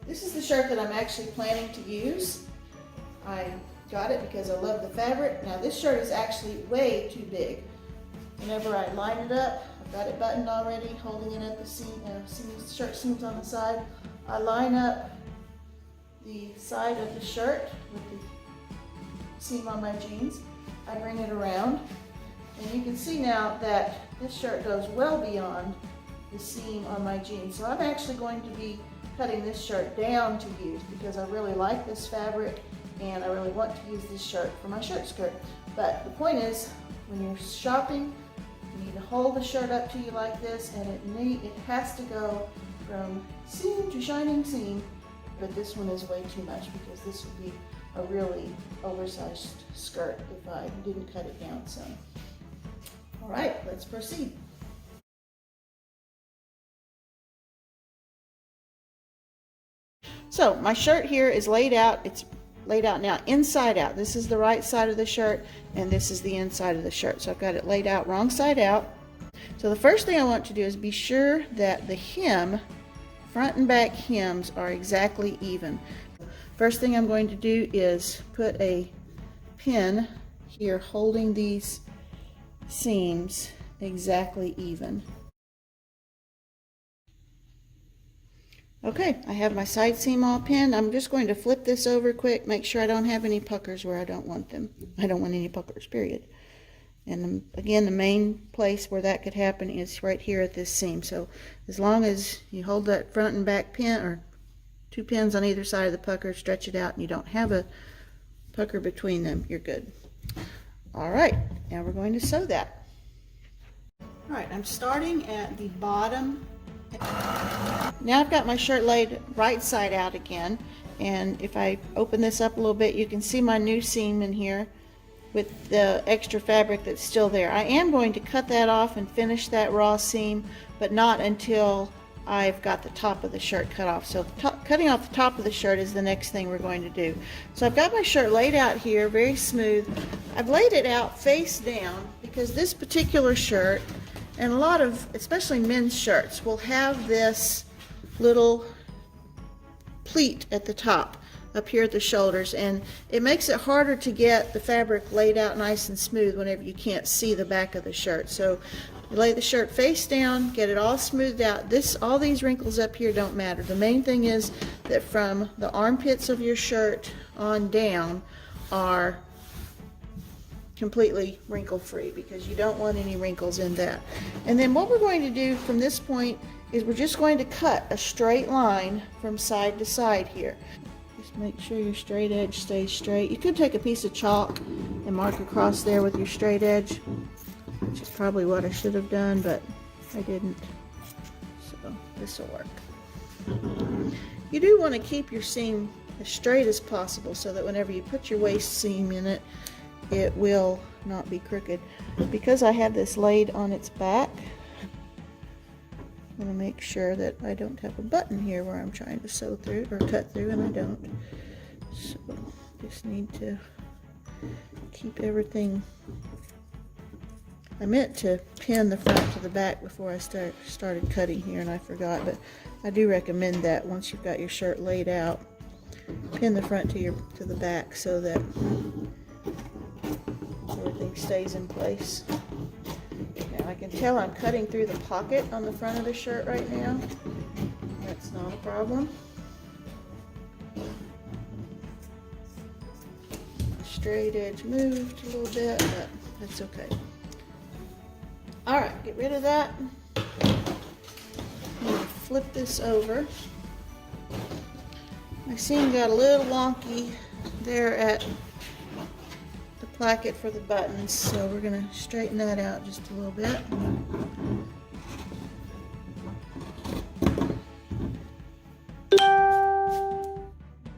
This is the shirt that I'm actually planning to use. I got it because I love the fabric. Now this shirt is actually way too big. Whenever I line it up, I've got it buttoned already, holding it at the seam, shirt seams on the side. I line up the side of the shirt with the seam on my jeans. I bring it around, and you can see now that this shirt goes well beyond the seam on my jeans. So I'm actually going to be cutting this shirt down to use because I really like this fabric and I really want to use this shirt for my shirt skirt. But the point is, when you're shopping, you need to hold the shirt up to you like this, and it has to go from seam to shining seam, but this one is way too much because this would be a really oversized skirt if I didn't cut it down some. All right, let's proceed. So my shirt here is laid out. It's laid out now inside out. This is the right side of the shirt and this is the inside of the shirt. So I've got it laid out wrong side out. So the first thing I want to do is be sure that the hem, front and back hems, are exactly even. First thing I'm going to do is put a pin here holding these seams exactly even. Okay, I have my side seam all pinned. I'm just going to flip this over quick, make sure I don't have any puckers where I don't want them. I don't want any puckers, period. And again, the main place where that could happen is right here at this seam. So as long as you hold that front and back pin, or two pins on either side of the pucker, stretch it out, and you don't have a pucker between them, you're good. All right, now we're going to sew that. All right, I'm starting at the bottom. Now I've got my shirt laid right side out again, and if I open this up a little bit, you can see my new seam in here with the extra fabric that's still there. I am going to cut that off and finish that raw seam, but not until I've got the top of the shirt cut off. So cutting off the top of the shirt is the next thing we're going to do. So I've got my shirt laid out here, very smooth. I've laid it out face down because this particular shirt, and a lot of, especially men's shirts, will have this little pleat at the top, up here at the shoulders, and it makes it harder to get the fabric laid out nice and smooth whenever you can't see the back of the shirt. So you lay the shirt face down, get it all smoothed out. All these wrinkles up here don't matter. The main thing is that from the armpits of your shirt on down are completely wrinkle free, because you don't want any wrinkles in that. And then what we're going to do from this point is we're just going to cut a straight line from side to side here. Just make sure your straight edge stays straight. You could take a piece of chalk and mark across there with your straight edge, which is probably what I should have done, but I didn't. So this will work. You do want to keep your seam as straight as possible so that whenever you put your waist seam in it, it will not be crooked. Because I have this laid on its back, I'm going to make sure that I don't have a button here where I'm trying to sew through or cut through, and I don't. So just need to keep everything. I meant to pin the front to the back before I started cutting here, and I forgot, but I do recommend that once you've got your shirt laid out, pin the front to the back so that everything stays in place. Now I can tell I'm cutting through the pocket on the front of the shirt right now. That's not a problem. Straight edge moved a little bit, but that's okay. All right, get rid of that. I'm going to flip this over. My seam got a little wonky there at the placket for the buttons, so we're going to straighten that out just a little bit.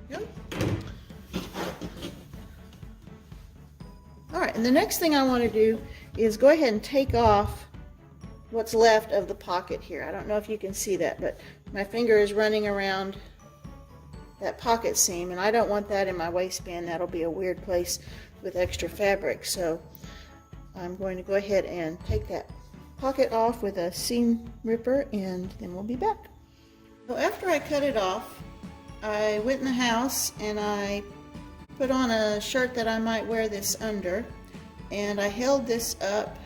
Go. All right, and the next thing I want to do is go ahead and take off what's left of the pocket here. I don't know if you can see that, but my finger is running around that pocket seam, and I don't want that in my waistband. That'll be a weird place with extra fabric. So I'm going to go ahead and take that pocket off with a seam ripper, and then we'll be back. So after I cut it off, I went in the house and I put on a shirt that I might wear this under, and I held this up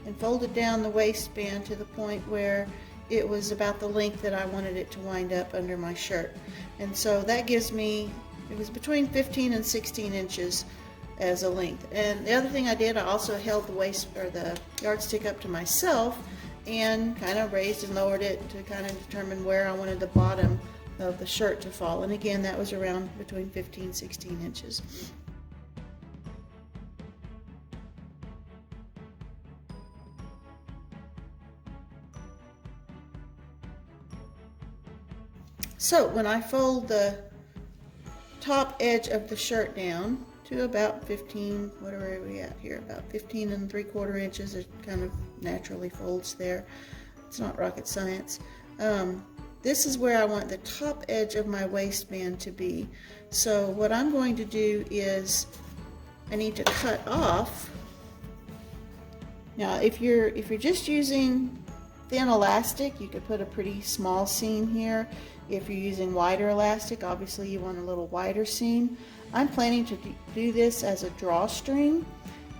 and folded down the waistband to the point where it was about the length that I wanted it to wind up under my shirt. And so that gives me, it was between 15 and 16 inches as a length. And the other thing I did, I also held the waist or the yardstick up to myself and kind of raised and lowered it to kind of determine where I wanted the bottom of the shirt to fall. And again, that was around between 15 and 16 inches. So when I fold the top edge of the shirt down to about 15, what are we at here, about 15 3/4 inches, it kind of naturally folds there. It's not rocket science. This is where I want the top edge of my waistband to be. So what I'm going to do is I need to cut off. Now if you're just using thin elastic, you could put a pretty small seam here. If you're using wider elastic, obviously you want a little wider seam. I'm planning to do this as a drawstring,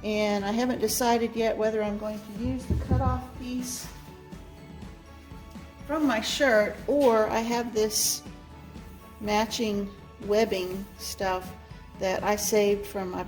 and I haven't decided yet whether I'm going to use the cutoff piece from my shirt, or I have this matching webbing stuff that I saved from, I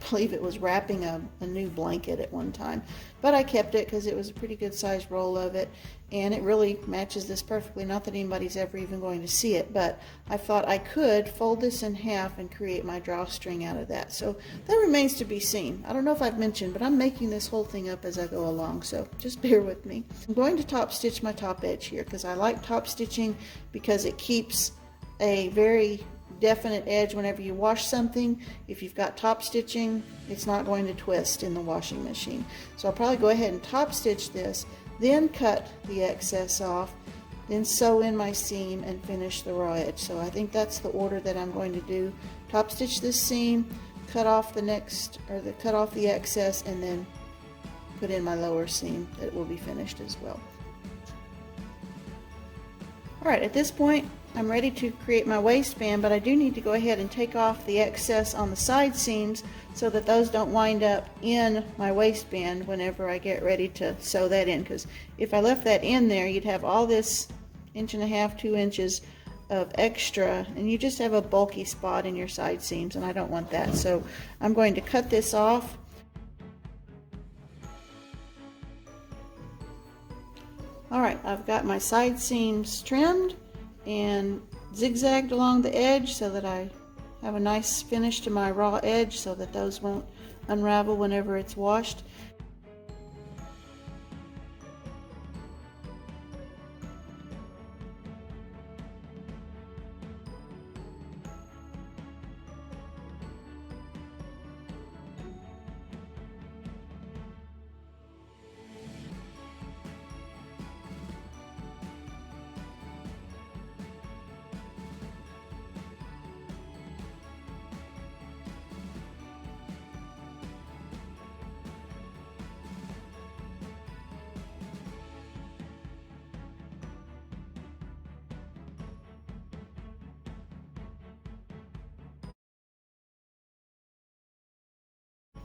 believe it was wrapping a new blanket at one time, but I kept it because it was a pretty good sized roll of it, and it really matches this perfectly. Not that anybody's ever even going to see it, but I thought I could fold this in half and create my drawstring out of that. So that remains to be seen. I don't know if I've mentioned, but I'm making this whole thing up as I go along, so just bear with me. I'm going to top stitch my top edge here because I like top stitching because it keeps a very definite edge whenever you wash something. If you've got top stitching, it's not going to twist in the washing machine. So I'll probably go ahead and top stitch this, then cut the excess off, then sew in my seam and finish the raw edge. So I think that's the order that I'm going to do. Top stitch this seam, cut off the next, or cut off the excess, and then put in my lower seam that will be finished as well. Alright, at this point I'm ready to create my waistband, but I do need to go ahead and take off the excess on the side seams so that those don't wind up in my waistband whenever I get ready to sew that in, because if I left that in there, you'd have all this 1.5 to 2 inches of extra, and you just have a bulky spot in your side seams, and I don't want that. So I'm going to cut this off. Alright, I've got my side seams trimmed and zigzagged along the edge so that I have a nice finish to my raw edge so that those won't unravel whenever it's washed.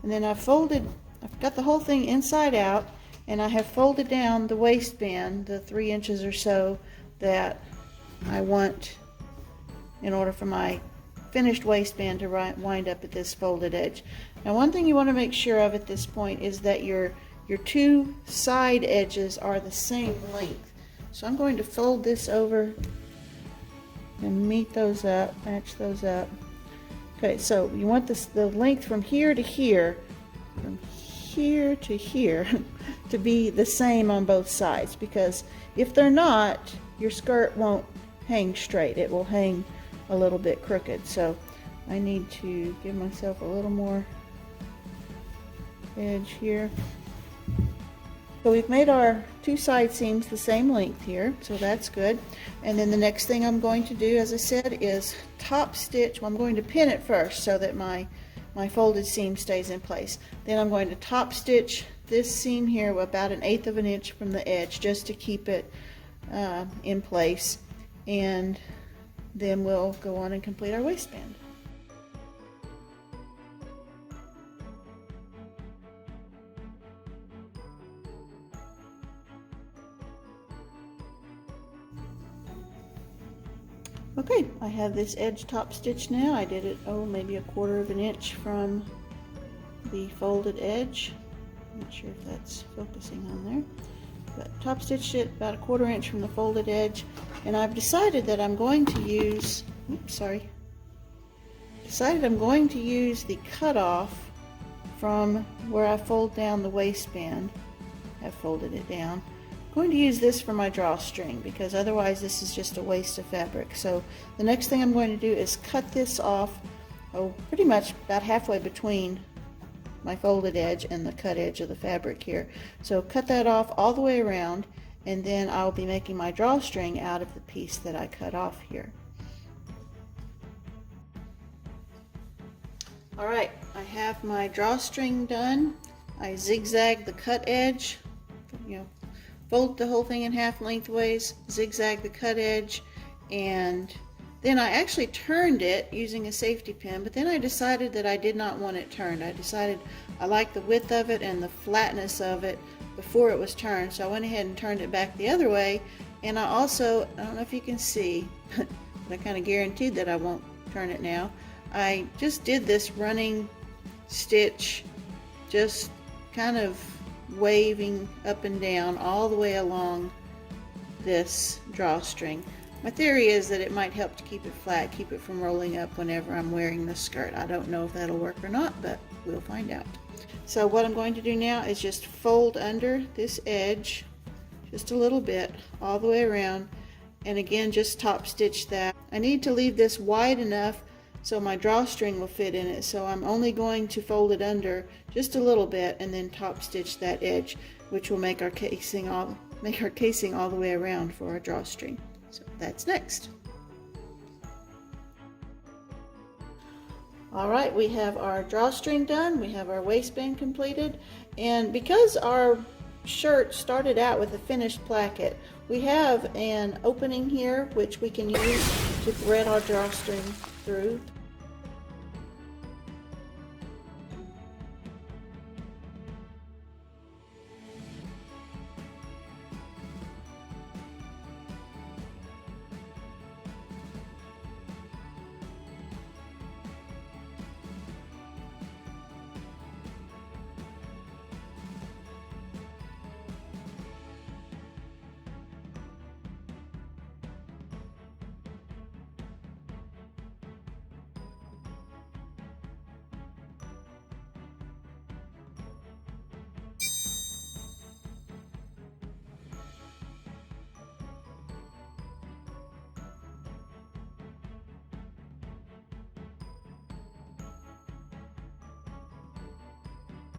And then I've got the whole thing inside out, and I have folded down the waistband, the 3 inches or so that I want in order for my finished waistband to wind up at this folded edge. Now one thing you want to make sure of at this point is that your two side edges are the same length. So I'm going to fold this over and meet those up, match those up. Okay, so you want the length from here to here to be the same on both sides, because if they're not, your skirt won't hang straight. It will hang a little bit crooked. So I need to give myself a little more edge here. So we've made our two side seams the same length here, so that's good. And then the next thing I'm going to do, as I said, is top stitch. Well, I'm going to pin it first so that my folded seam stays in place. Then I'm going to top stitch this seam here about 1/8 of an inch from the edge just to keep it in place. And then we'll go on and complete our waistband. Okay, I have this edge top stitch now. I did it, maybe 1/4 of an inch from the folded edge. I'm not sure if that's focusing on there. But top stitched it about 1/4 inch from the folded edge. And I've decided that I'm going to use, I'm going to use the cutoff from where I fold down the waistband. I've folded it down. I'm going to use this for my drawstring because otherwise this is just a waste of fabric. So the next thing I'm going to do is cut this off, pretty much about halfway between my folded edge and the cut edge of the fabric here. So cut that off all the way around, and then I'll be making my drawstring out of the piece that I cut off here. Alright, I have my drawstring done. I zigzag the cut edge, fold the whole thing in half lengthways, zigzag the cut edge, and then I actually turned it using a safety pin, but then I decided that I did not want it turned. I decided I liked the width of it and the flatness of it before it was turned, so I went ahead and turned it back the other way. And I also, I don't know if you can see, but I kind of guaranteed that I won't turn it now. I just did this running stitch, just kind of waving up and down all the way along this drawstring. My theory is that it might help to keep it flat, keep it from rolling up whenever I'm wearing the skirt. I don't know if that'll work or not, but we'll find out. So what I'm going to do now is just fold under this edge just a little bit all the way around, and again just top stitch that. I need to leave this wide enough so my drawstring will fit in it, so I'm only going to fold it under just a little bit and then top stitch that edge, which will make our casing all the way around for our drawstring. So that's next. Alright, we have our drawstring done, we have our waistband completed, and because our shirt started out with a finished placket, we have an opening here which we can use to thread our drawstring through.